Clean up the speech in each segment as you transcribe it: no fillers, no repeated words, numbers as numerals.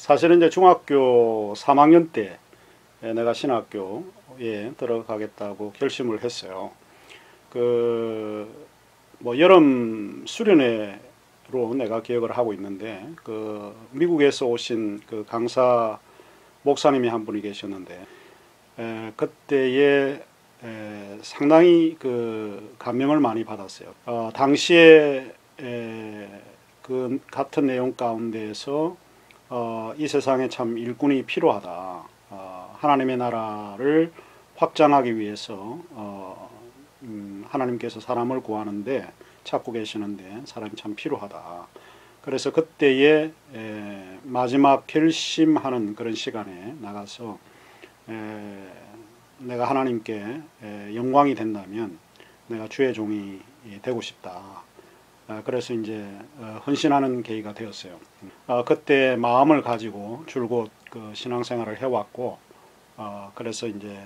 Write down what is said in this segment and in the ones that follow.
사실은 이제 중학교 3학년 때 내가 신학교에 들어가겠다고 결심을 했어요. 뭐 여름 수련회로 내가 기억을 하고 있는데, 미국에서 오신 강사 목사님이 한 분이 계셨는데, 그때에 상당히 감명을 많이 받았어요. 당시에 같은 내용 가운데에서 이 세상에 참 일꾼이 필요하다. 하나님의 나라를 확장하기 위해서 하나님께서 사람을 구하는데 찾고 계시는데 사람이 참 필요하다. 그래서 그때에 마지막 결심하는 그런 시간에 나가서 내가 하나님께 영광이 된다면 내가 주의 종이 되고 싶다. 그래서 이제 헌신하는 계기가 되었어요. 그때 마음을 가지고 줄곧 신앙생활을 해왔고, 그래서 이제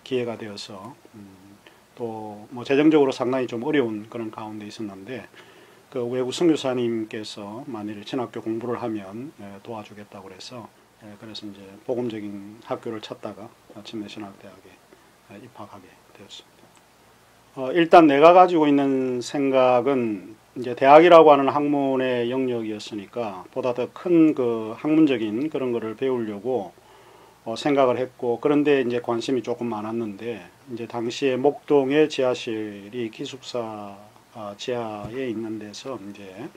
기회가 되어서 또 뭐 재정적으로 상당히 좀 어려운 그런 가운데 있었는데, 외국 선교사님께서 만일 신학교 공부를 하면 도와주겠다고 그래서 그래서 이제 복음적인 학교를 찾다가 마침내 신학대학에 입학하게 되었습니다. 일단 내가 가지고 있는 생각은 이제 대학이라고 하는 학문의 영역이었으니까 보다 더 큰 학문적인 그런 거를 배우려고 생각을 했고, 그런데 이제 관심이 조금 많았는데, 이제 당시에 목동의 지하실이 기숙사 지하에 있는 데서 이제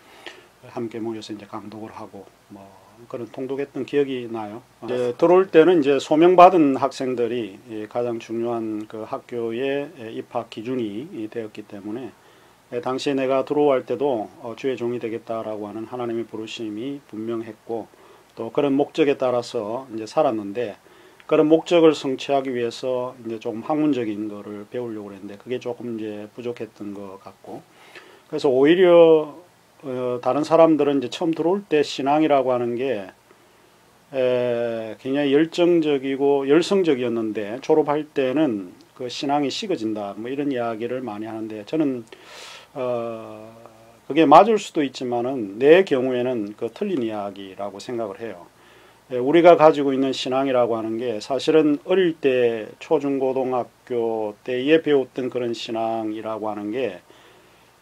함께 모여서 이제 강독을 하고 뭐 그런 통독했던 기억이 나요. 이제 들어올 때는 이제 소명받은 학생들이 가장 중요한 학교의 입학 기준이 되었기 때문에, 당시에 내가 들어올 때도 주의 종이 되겠다라고 하는 하나님의 부르심이 분명했고, 또 그런 목적에 따라서 이제 살았는데, 그런 목적을 성취하기 위해서 이제 조금 학문적인 거를 배우려고 했는데 그게 조금 이제 부족했던 것 같고, 그래서 오히려 다른 사람들은 이제 처음 들어올 때 신앙이라고 하는 게 굉장히 열정적이고 열성적이었는데 졸업할 때는 그 신앙이 식어진다 뭐 이런 이야기를 많이 하는데, 저는 그게 맞을 수도 있지만은 내 경우에는 틀린 이야기라고 생각을 해요. 우리가 가지고 있는 신앙이라고 하는 게 사실은 어릴 때 초중고등학교 때에 배웠던 그런 신앙이라고 하는 게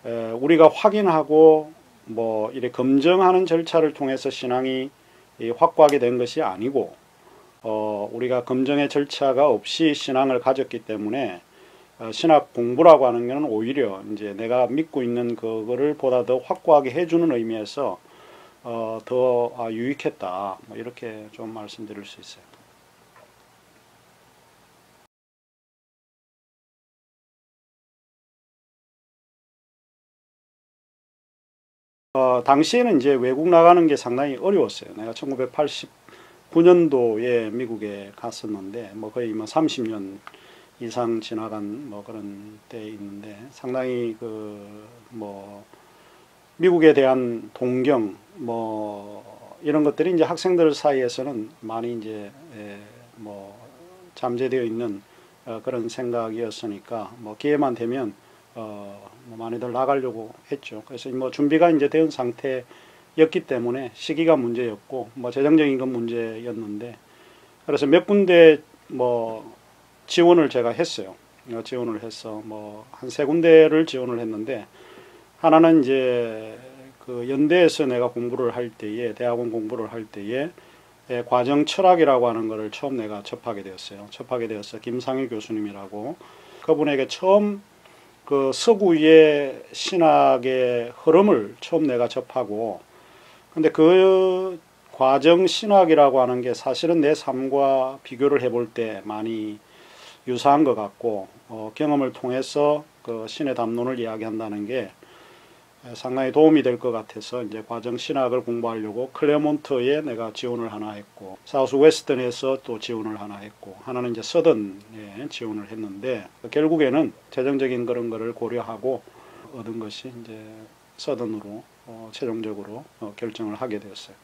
우리가 확인하고 뭐 이렇게 검증하는 절차를 통해서 신앙이 확고하게 된 것이 아니고, 우리가 검증의 절차가 없이 신앙을 가졌기 때문에 신학 공부라고 하는 것은 오히려 이제 내가 믿고 있는 그거를 보다 더 확고하게 해주는 의미에서 더 유익했다. 뭐 이렇게 좀 말씀드릴 수 있어요. 당시에는 이제 외국 나가는 게 상당히 어려웠어요. 내가 1989년도에 미국에 갔었는데 뭐 거의 뭐 30년 이상 지나간 뭐 그런 때 있는데, 상당히 뭐 미국에 대한 동경 뭐 이런 것들이 이제 학생들 사이에서는 많이 이제 뭐 잠재되어 있는 그런 생각이었으니까 뭐 기회만 되면 뭐 많이들 나가려고 했죠. 그래서 뭐 준비가 이제 된 상태였기 때문에 시기가 문제였고 뭐 재정적인 건 문제였는데, 그래서 몇 군데 뭐 지원을 제가 했어요. 지원을 해서 뭐 한 세 군데를 지원을 했는데, 하나는 이제 연대에서 내가 공부를 할 때에 대학원 공부를 할 때에 과정 철학이라고 하는 것을 처음 내가 접하게 되었어요. 접하게 되어서 김상일 교수님이라고, 그분에게 처음 서구의 신학의 흐름을 처음 내가 접하고, 근데 그 과정 신학이라고 하는 게 사실은 내 삶과 비교를 해볼 때 많이 유사한 것 같고, 경험을 통해서 신의 담론을 이야기한다는 게 상당히 도움이 될 것 같아서 이제 과정 신학을 공부하려고 클레몬트에 내가 지원을 하나 했고, 사우스 웨스턴에서 또 지원을 하나 했고, 하나는 이제 서던에 지원을 했는데, 결국에는 재정적인 그런 거를 고려하고 얻은 것이 이제 서던으로 최종적으로 결정을 하게 되었어요.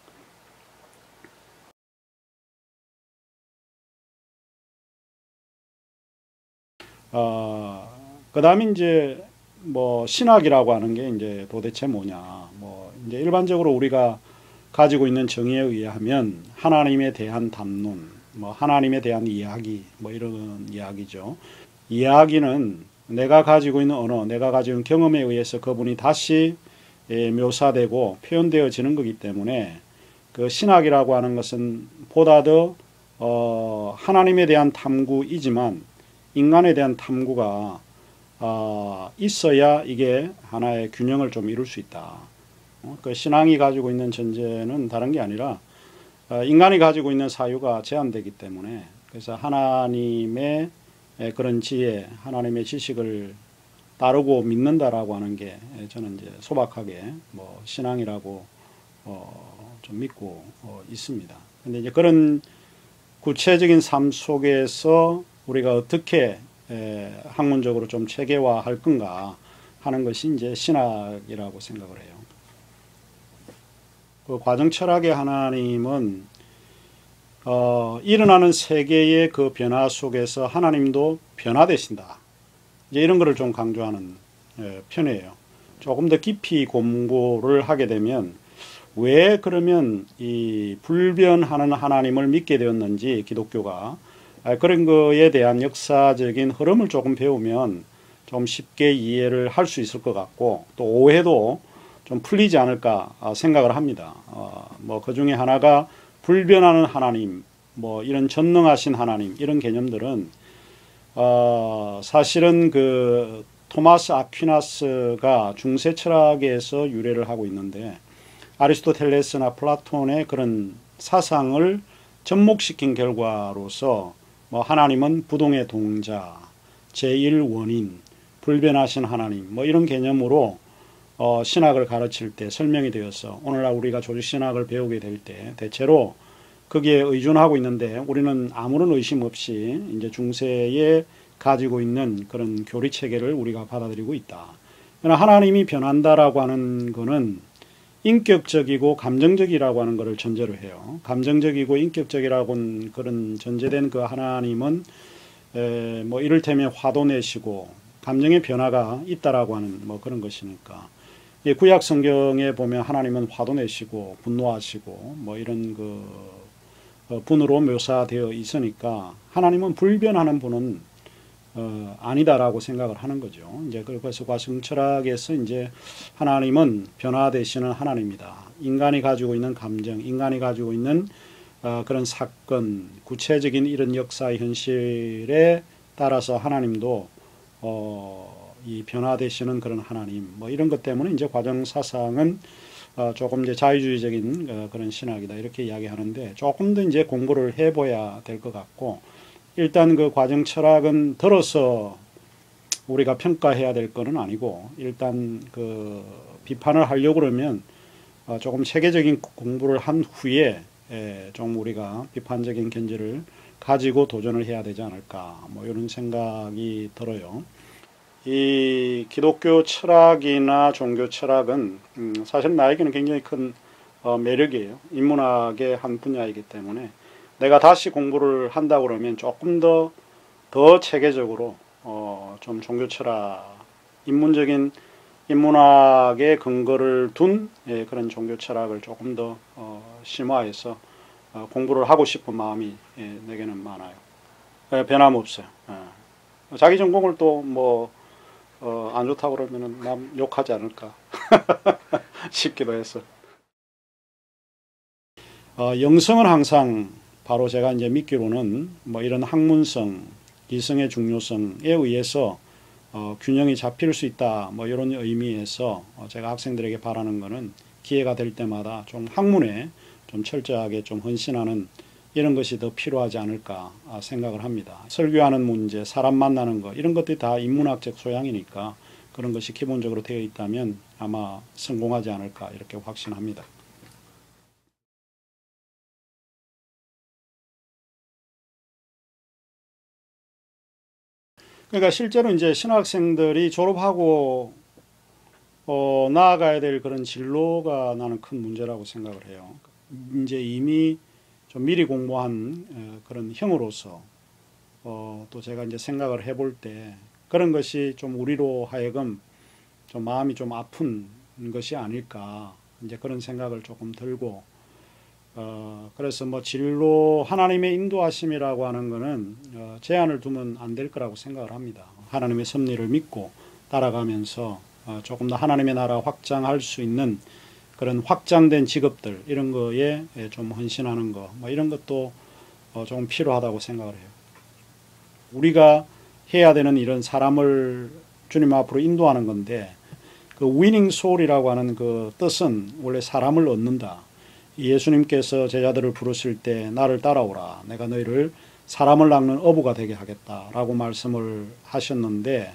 그 다음에 이제 뭐 신학이라고 하는 게 이제 도대체 뭐냐. 뭐 이제 일반적으로 우리가 가지고 있는 정의에 의하면 하나님에 대한 담론, 뭐 하나님에 대한 이야기, 뭐 이런 이야기죠. 이야기는 내가 가지고 있는 언어, 내가 가지고 있는 경험에 의해서 그분이 다시 묘사되고 표현되어지는 거기 때문에 그 신학이라고 하는 것은 보다 더 하나님에 대한 탐구이지만 인간에 대한 탐구가 있어야 이게 하나의 균형을 좀 이룰 수 있다. 그 신앙이 가지고 있는 전제는 다른 게 아니라 인간이 가지고 있는 사유가 제한되기 때문에 그래서 하나님의 그런 지혜, 하나님의 지식을 따르고 믿는다라고 하는 게 저는 이제 소박하게 뭐 신앙이라고 좀 믿고 있습니다. 근데 이제 그런 구체적인 삶 속에서 우리가 어떻게 학문적으로 좀 체계화할 건가 하는 것이 이제 신학이라고 생각을 해요. 그 과정 철학의 하나님은 일어나는 세계의 그 변화 속에서 하나님도 변화되신다. 이제 이런 거를 좀 강조하는 편이에요. 조금 더 깊이 공부를 하게 되면 왜 그러면 이 불변하는 하나님을 믿게 되었는지 기독교가 그런 거에 대한 역사적인 흐름을 조금 배우면 좀 쉽게 이해를 할 수 있을 것 같고 또 오해도 좀 풀리지 않을까 생각을 합니다. 뭐 그 중에 하나가 불변하는 하나님, 뭐 이런 전능하신 하나님 이런 개념들은 사실은 그 토마스 아퀴나스가 중세 철학에서 유래를 하고 있는데 아리스토텔레스나 플라톤의 그런 사상을 접목시킨 결과로서 뭐 하나님은 부동의 동자, 제1원인, 불변하신 하나님 뭐 이런 개념으로 신학을 가르칠 때 설명이 되어서 오늘날 우리가 조직신학을 배우게 될 때 대체로 거기에 의존하고 있는데 우리는 아무런 의심 없이 이제 중세에 가지고 있는 그런 교리 체계를 우리가 받아들이고 있다. 그러나 하나님이 변한다라고 하는 거는 인격적이고 감정적이라고 하는 것을 전제로 해요. 감정적이고 인격적이라고 하는 그런 전제된 그 하나님은 뭐 이를테면 화도 내시고 감정의 변화가 있다라고 하는 뭐 그런 것이니까 구약 성경에 보면 하나님은 화도 내시고 분노하시고 뭐 이런 그 분으로 묘사되어 있으니까 하나님은 불변하는 분은 아니다라고 생각을 하는 거죠. 이제 그래서 과정 철학에서 이제 하나님은 변화되시는 하나님이다. 인간이 가지고 있는 감정, 인간이 가지고 있는 그런 사건, 구체적인 이런 역사 현실에 따라서 하나님도 이 변화되시는 그런 하나님, 뭐 이런 것 때문에 이제 과정 사상은 조금 이제 자유주의적인 그런 신학이다 이렇게 이야기하는데 조금 더 이제 공부를 해봐야 될 것 같고 일단 그 과정 철학은 들어서 우리가 평가해야 될 거는 아니고 일단 그 비판을 하려고 그러면 조금 체계적인 공부를 한 후에 좀 우리가 비판적인 견지를 가지고 도전을 해야 되지 않을까 뭐 이런 생각이 들어요. 이 기독교 철학이나 종교 철학은 사실 나에게는 굉장히 큰 매력이에요. 인문학의 한 분야이기 때문에 내가 다시 공부를 한다 그러면 조금 더 체계적으로 좀 종교 철학, 인문적인 인문학의 근거를 둔 그런 종교 철학을 조금 더 심화해서 공부를 하고 싶은 마음이 내게는 많아요. 변함없어요. 자기 전공을 또 뭐 안 좋다고 그러면은 남 욕하지 않을까 싶기도 해서. 영성은 항상 바로 제가 이제 믿기로는 뭐 이런 학문성, 이성의 중요성에 의해서 균형이 잡힐 수 있다. 뭐 이런 의미에서 제가 학생들에게 바라는 거는 기회가 될 때마다 좀 학문에 좀 철저하게 좀 헌신하는 이런 것이 더 필요하지 않을까 생각을 합니다. 설교하는 문제, 사람 만나는 것 이런 것들이 다 인문학적 소양이니까 그런 것이 기본적으로 되어 있다면 아마 성공하지 않을까 이렇게 확신합니다. 그러니까 실제로 이제 신학생들이 졸업하고 나아가야 될 그런 진로가 나는 큰 문제라고 생각을 해요. 이제 이미 좀 미리 공부한 그런 형으로서 또 제가 이제 생각을 해볼 때 그런 것이 좀 우리로 하여금 좀 마음이 좀 아픈 것이 아닐까 이제 그런 생각을 조금 들고 그래서 뭐 진로 하나님의 인도하심이라고 하는 것은 제한을 두면 안 될 거라고 생각을 합니다. 하나님의 섭리를 믿고 따라가면서 조금 더 하나님의 나라 확장할 수 있는 그런 확장된 직업들 이런 거에 좀 헌신하는 거, 뭐 이런 것도 조금 필요하다고 생각을 해요. 우리가 해야 되는 이런 사람을 주님 앞으로 인도하는 건데 그 위닝 소울이라고 하는 그 뜻은 원래 사람을 얻는다. 예수님께서 제자들을 부르실 때 나를 따라오라. 내가 너희를 사람을 낚는 어부가 되게 하겠다라고 말씀을 하셨는데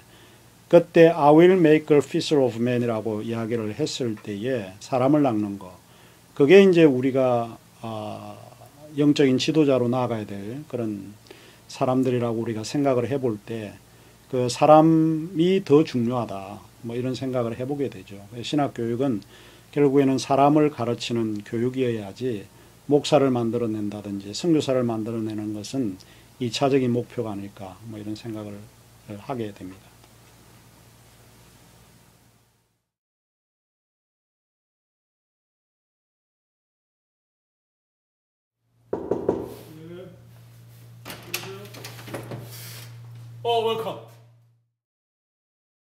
그때 I will make a fisher of men이라고 이야기를 했을 때에 사람을 낚는 거. 그게 이제 우리가 영적인 지도자로 나아가야 될 그런 사람들이라고 우리가 생각을 해볼 때 그 사람이 더 중요하다. 뭐 이런 생각을 해보게 되죠. 신학교육은 결국에는 사람을 가르치는 교육이어야지 목사를 만들어낸다든지 선교사를 만들어내는 것은 2차적인 목표가 아닐까 뭐 이런 생각을 하게 됩니다. 웰컴.